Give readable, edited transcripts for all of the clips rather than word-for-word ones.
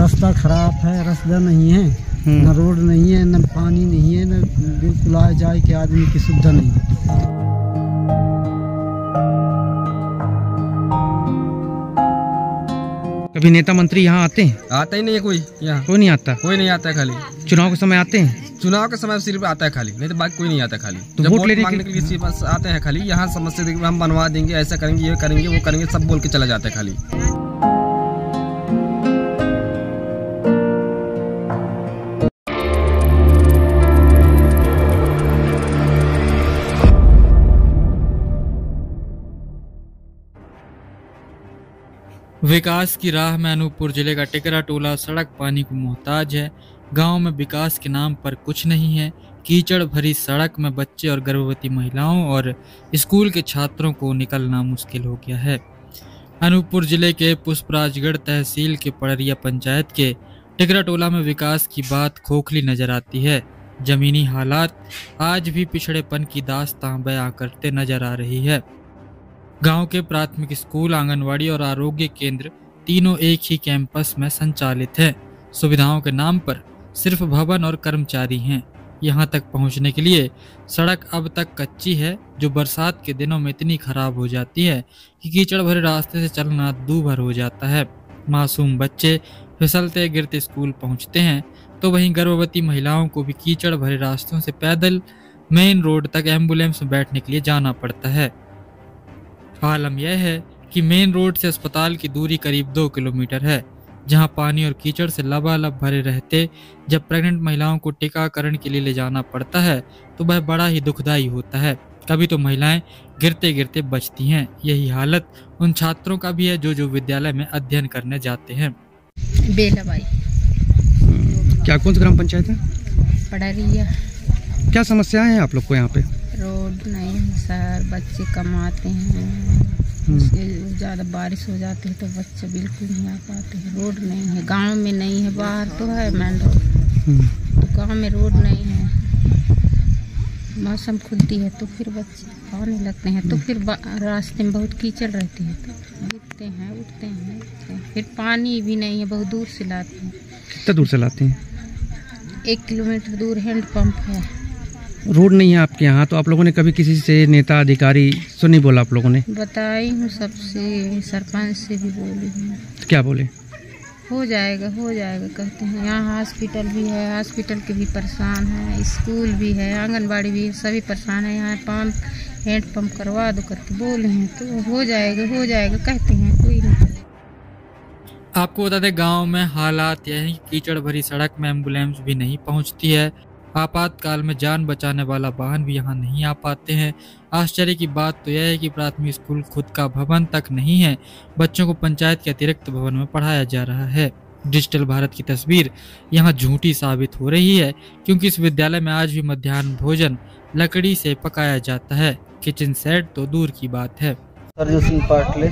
रास्ता खराब है, रास्ता नहीं है, न रोड नहीं है, न पानी नहीं है, न बिल्कुल आए जाए के आदमी की सुविधा नहीं है। कभी नेता मंत्री यहाँ आते हैं? आता ही नहीं है कोई, यहाँ कोई नहीं आता। कोई नहीं आता है। खाली चुनाव के समय आते हैं? चुनाव के समय सिर्फ आता है खाली, नहीं तो बाकी कोई नहीं आता। खाली तो जब वोट वोट लेने मांगने के लिए सिर्फ बस आते हैं। खाली यहाँ समस्या देखिए, हम बनवा देंगे, ऐसा करेंगे, ये करेंगे, वो करेंगे, सब बोल के चला जाता है खाली। विकास की राह में अनूपपुर जिले का टिकरा टोला सड़क पानी को मोहताज है। गांव में विकास के नाम पर कुछ नहीं है। कीचड़ भरी सड़क में बच्चे और गर्भवती महिलाओं और स्कूल के छात्रों को निकलना मुश्किल हो गया है। अनूपपुर जिले के पुष्पराजगढ़ तहसील के पड़रिया पंचायत के टिकरा टोला में विकास की बात खोखली नजर आती है। जमीनी हालात आज भी पिछड़ेपन की दास्तां बयां करते नजर आ रही है। गांव के प्राथमिक स्कूल, आंगनवाड़ी और आरोग्य केंद्र तीनों एक ही कैंपस में संचालित हैं। सुविधाओं के नाम पर सिर्फ भवन और कर्मचारी हैं। यहां तक पहुंचने के लिए सड़क अब तक कच्ची है, जो बरसात के दिनों में इतनी खराब हो जाती है कि कीचड़ भरे रास्ते से चलना दूभर हो जाता है। मासूम बच्चे फिसलते गिरते स्कूल पहुंचते हैं, तो वहीं गर्भवती महिलाओं को भी कीचड़ भरे रास्तों से पैदल मेन रोड तक एम्बुलेंस में बैठने के लिए जाना पड़ता है। आलम यह है कि मेन रोड से अस्पताल की दूरी करीब 2 किलोमीटर है, जहां पानी और कीचड़ से लबालब भरे रहते जब प्रेग्नेंट महिलाओं को टीकाकरण के लिए ले जाना पड़ता है तो वह बड़ा ही दुखदायी होता है। कभी तो महिलाएं गिरते गिरते बचती हैं। यही हालत उन छात्रों का भी है जो विद्यालय में अध्ययन करने जाते हैं। बेलाबाई। क्या कौन सा ग्राम पंचायत है? पड़रिया। क्या समस्याएं हैं आप लोग को यहाँ पे? रोड नहीं है सर, बच्चे कम आते हैं, ज़्यादा बारिश हो जाती है तो बच्चे बिल्कुल नहीं आ पाते हैं। रोड नहीं है, गांव में नहीं है, बाहर तो है मेन रोड, तो गांव में रोड नहीं है। मौसम खुलती है तो फिर बच्चे आने लगते हैं, तो फिर रास्ते में बहुत कीचड़ रहती है, तो गिरते हैं, उठते हैं, फिर पानी भी नहीं है, बहुत दूर से लाते हैं। कितना दूर से लाते हैं? 1 किलोमीटर दूर हैंड पंप है। रोड नहीं है आपके यहाँ, तो आप लोगों ने कभी किसी से, नेता अधिकारी से नहीं बोला? आप लोगों ने बताई हूँ सबसे, सरपंच से भी बोली हूँ। क्या बोले? हो जाएगा कहते हैं। यहाँ हॉस्पिटल भी है, हॉस्पिटल के भी परेशान है, स्कूल भी है, आंगनबाड़ी भी है, सभी परेशान है। यहाँ हैंड पंप करवा दो करके बोले हैं, तो हो जाएगा कहते हैं, कोई नहीं। आपको बता दें, गांव में हालात यह है कि कीचड़ भरी सड़क में एम्बुलेंस भी नहीं पहुंचती है। आपातकाल में जान बचाने वाला वाहन भी यहाँ नहीं आ पाते हैं। आश्चर्य की बात तो यह है कि प्राथमिक स्कूल खुद का भवन तक नहीं है। बच्चों को पंचायत के अतिरिक्त भवन में पढ़ाया जा रहा है। डिजिटल भारत की तस्वीर यहाँ झूठी साबित हो रही है, क्योंकि इस विद्यालय में आज भी मध्याह्न भोजन लकड़ी से पकाया जाता है। किचन सेट तो दूर की बात है। सरजू सिंह पाटले।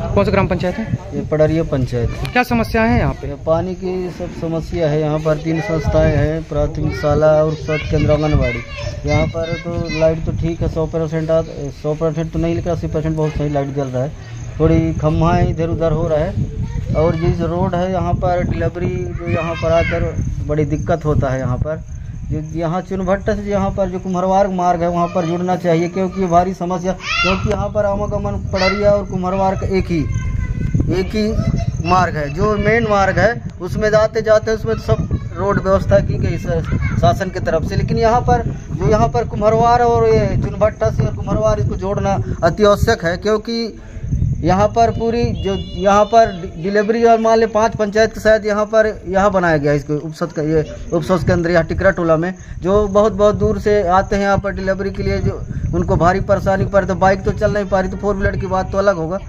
कौन सा ग्राम पंचायत है? ये पड़रिया पंचायत। क्या समस्या है यहाँ पे? पानी की सब समस्या है। यहाँ पर 3 संस्थाएं हैं, प्राथमिक शाला और स्वास्थ्य केंद्र, आंगनबाड़ी। यहाँ पर तो लाइट तो ठीक है, 100% तो नहीं, लेकिन 80% बहुत सही लाइट जल रहा है। थोड़ी खम्भाएं इधर उधर हो रहा है। और जिस रोड है यहाँ पर डिलीवरी, जो यहाँ पर आकर बड़ी दिक्कत होता है। यहाँ पर यहाँ चुनभट्टा से यहाँ पर जो कुम्हरवार मार्ग है वहाँ पर जुड़ना चाहिए, क्योंकि ये भारी समस्या, क्योंकि यहाँ पर आवागमन पड़रिया और कुम्हरवार का एक ही मार्ग है, जो मेन मार्ग है। उसमें जाते जाते उसमें तो सब रोड व्यवस्था की गई शासन की तरफ से, लेकिन यहाँ पर कुम्हरवार और ये चुनभट्टा से और कुम्हरवार इसको जोड़ना अति आवश्यक है, क्योंकि यहाँ पर पूरी जो यहाँ पर डिलीवरी और मान ले 5 पंचायत के शायद यहाँ बनाया गया है इसको उपस्वास्थ्य केंद्र यहाँ टिकरा टोला में, जो बहुत दूर से आते हैं यहाँ पर डिलीवरी के लिए। जो उनको भारी परेशानी पर, तो बाइक तो चल नहीं पा रही, तो 4 व्हीलर की बात तो अलग होगा,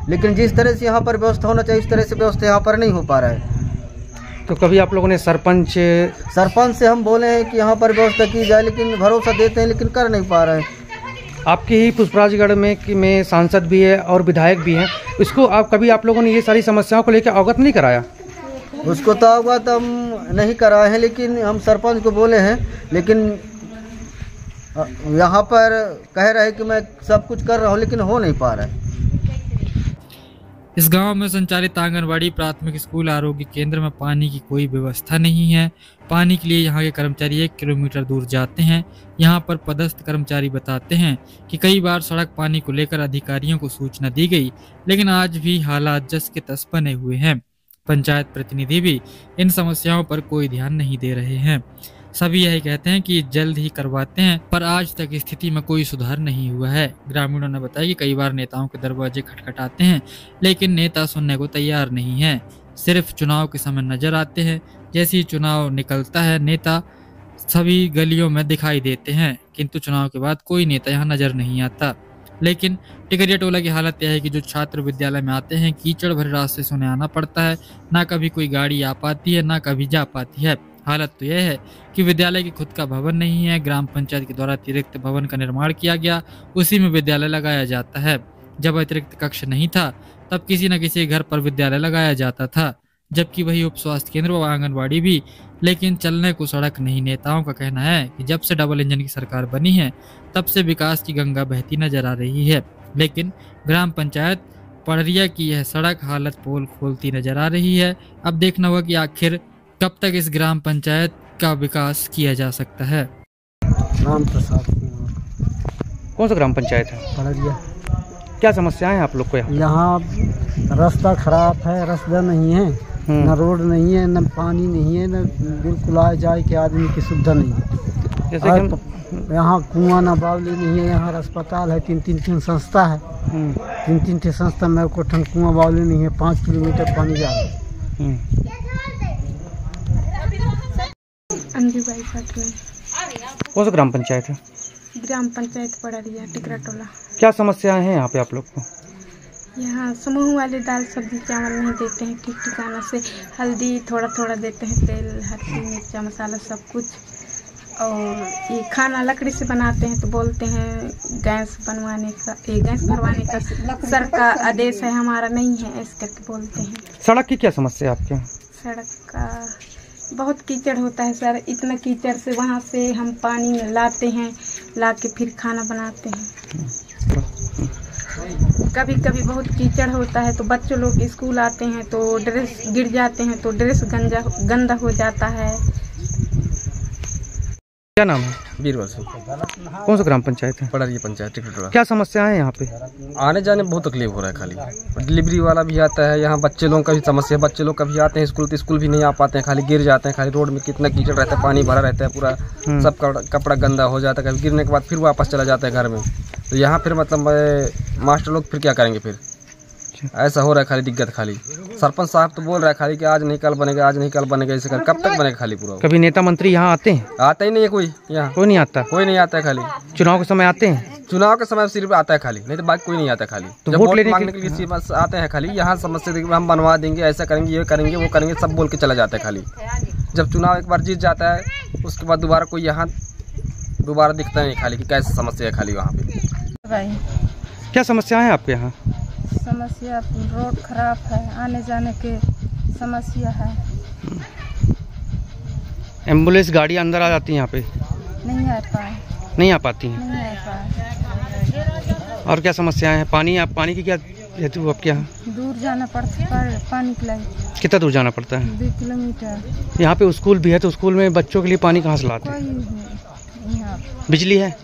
लेकिन जिस तरह से यहाँ पर व्यवस्था होना चाहिए उस तरह से व्यवस्था यहाँ पर नहीं हो पा रहा है। तो कभी आप लोगों ने सरपंच से हम बोले हैं कि यहाँ पर व्यवस्था की जाए, लेकिन भरोसा देते हैं, लेकिन कर नहीं पा रहे हैं। आपके ही पुष्पराजगढ़ में सांसद भी है और विधायक भी हैं, इसको कभी आप लोगों ने ये सारी समस्याओं को लेकर अवगत नहीं कराया? उसको तो अवगत हम नहीं कराए हैं, लेकिन हम सरपंच को बोले हैं, लेकिन यहाँ पर कह रहे हैं कि मैं सब कुछ कर रहा हूँ, लेकिन हो नहीं पा रहा है। इस गांव में संचालित आंगनबाड़ी, प्राथमिक स्कूल, आरोग्य केंद्र में पानी की कोई व्यवस्था नहीं है। पानी के लिए यहाँ के कर्मचारी 1 किलोमीटर दूर जाते हैं। यहाँ पर पदस्थ कर्मचारी बताते हैं कि कई बार सड़क पानी को लेकर अधिकारियों को सूचना दी गई, लेकिन आज भी हालात जस के तस बने हुए हैं। पंचायत प्रतिनिधि भी इन समस्याओं पर कोई ध्यान नहीं दे रहे हैं। सभी यही कहते हैं कि जल्द ही करवाते हैं, पर आज तक स्थिति में कोई सुधार नहीं हुआ है। ग्रामीणों ने बताया कि कई बार नेताओं के दरवाजे खटखटाते हैं, लेकिन नेता सुनने को तैयार नहीं है। सिर्फ चुनाव के समय नजर आते हैं। जैसे ही चुनाव निकलता है, नेता सभी गलियों में दिखाई देते हैं, किंतु चुनाव के बाद कोई नेता यहाँ नजर नहीं आता। लेकिन टिकरिया टोला की हालत यह है कि जो छात्र विद्यालय में आते हैं, कीचड़ भरे रास्ते से उन्हें आना पड़ता है। ना कभी कोई गाड़ी आ पाती है, ना कभी जा पाती है। हालत तो यह है कि विद्यालय की खुद का भवन नहीं है। ग्राम पंचायत के द्वारा अतिरिक्त भवन का निर्माण किया गया, उसी में विद्यालय लगाया जाता है। जब अतिरिक्त कक्ष नहीं था, तब किसी न किसी घर पर विद्यालय लगाया जाता था, जबकि वही उप स्वास्थ्य केंद्र व आंगनबाड़ी भी। लेकिन चलने को सड़क नहीं। नेताओं का कहना है कि जब से डबल इंजन की सरकार बनी है, तब से विकास की गंगा बहती नजर आ रही है, लेकिन ग्राम पंचायत पड़रिया की यह सड़क हालत पोल खोलती नजर आ रही है। अब देखना होगा कि आखिर कब तक इस ग्राम पंचायत का विकास किया जा सकता है। राम प्रसाद कौन सा ग्राम पंचायत है? पड़रिया। क्या समस्याएं हैं आप लोग को यहाँ? यहाँ रास्ता खराब है, रास्ता नहीं है, न रोड नहीं है, न पानी नहीं है, न बिल्कुल आए जाए के आदमी की सुविधा नहीं है। जैसे कि यहाँ कुआं न बावली नहीं है। यहाँ अस्पताल है, 3 संस्था है, 3 संस्था में को ठन कुआं बावली नहीं है। 5 किलोमीटर पानी जा रहा है। अंजूबाई पटना। कौन सा ग्राम पंचायत है? ग्राम पंचायत पड़रिया, टिकरा टोला। क्या समस्याएं हैं यहाँ पे आप लोग को? यहाँ समूह वाले दाल सब्जी चावल नहीं देते हैं ठीक ठिकाना से। हल्दी थोड़ा थोड़ा देते हैं, तेल, हल्दी, मिर्चा, मसाला सब कुछ। और ये खाना लकड़ी से बनाते हैं, तो बोलते हैं गैस बनवाने का, ये गैस भरवाने का सर का आदेश है, हमारा नहीं है, ऐसे करके बोलते हैं। सड़क की क्या समस्या है आपके यहाँ? सड़क का बहुत कीचड़ होता है सर। इतना कीचड़ से वहाँ से हम पानी में लाते हैं, ला के फिर खाना बनाते हैं। कभी कभी बहुत कीचड़ होता है, तो बच्चों लोग स्कूल आते हैं तो ड्रेस गिर जाते हैं, तो ड्रेस गंदा हो जाता है। क्या नाम है? बीरबल सिंह। कौन सा ग्राम पंचायत है? पड़रिया पंचायत, टिकरा टोला। क्या समस्याएं हैं यहाँ पे? आने जाने में बहुत तकलीफ हो रहा है। खाली डिलीवरी वाला भी आता है, यहाँ बच्चे लोगों का भी समस्या। बच्चे लोग कभी आते हैं स्कूल, तो स्कूल भी नहीं आ पाते हैं, खाली गिर जाते हैं। खाली रोड में कितना कीचड़ रहता है, पानी भरा रहता है, पूरा सब कपड़ा गंदा हो जाता है। कभी गिरने के बाद फिर वापस चला जाता है घर में। तो यहाँ फिर मतलब मास्टर लोग फिर क्या करेंगे? फिर ऐसा हो रहा है, खाली दिक्कत। खाली सरपंच साहब तो बोल रहा है खाली कि आज नहीं कल बनेगा, आज नहीं कल बनेगा, ऐसे कर कब तक बनेगा? खाली पूरा कभी नेता मंत्री यहाँ आते हैं? आता ही नहीं है कोई, यहाँ कोई नहीं आता। कोई नहीं आता है। खाली चुनाव के समय आते हैं? चुनाव के समय सिर्फ आता है खाली, नहीं तो बाकी कोई नहीं आता। खाली तो जब वोट वोट लेने मांगने के लिए बस आते हैं। खाली यहाँ समस्या देखिए, हम बनवा देंगे, ऐसा करेंगे, ये करेंगे, वो करेंगे, सब बोल के चला जाता है। खाली जब चुनाव एक बार जीत जाता है, उसके बाद दोबारा कोई यहाँ दोबारा दिखता नहीं। खाली की कैसी समस्या है खाली वहाँ पे। क्या समस्या है आपके यहाँ? समस्या रोड खराब है, आने जाने के समस्या है। एम्बुलेंस गाड़ी अंदर आ जाती है यहाँ पे? नहीं आ पाए। नहीं आ पाती हैं। नहीं आ पाए। और क्या समस्याएं हैं? पानी की क्या हेतु आपके यहाँ? दूर जाना पड़ता है पानी के लिए। कितना दूर जाना पड़ता है? 2 किलोमीटर। यहाँ पे स्कूल भी है, तो स्कूल में बच्चों के लिए पानी कहाँ से लाते हैं? कोई नहीं यहाँ। बिजली है?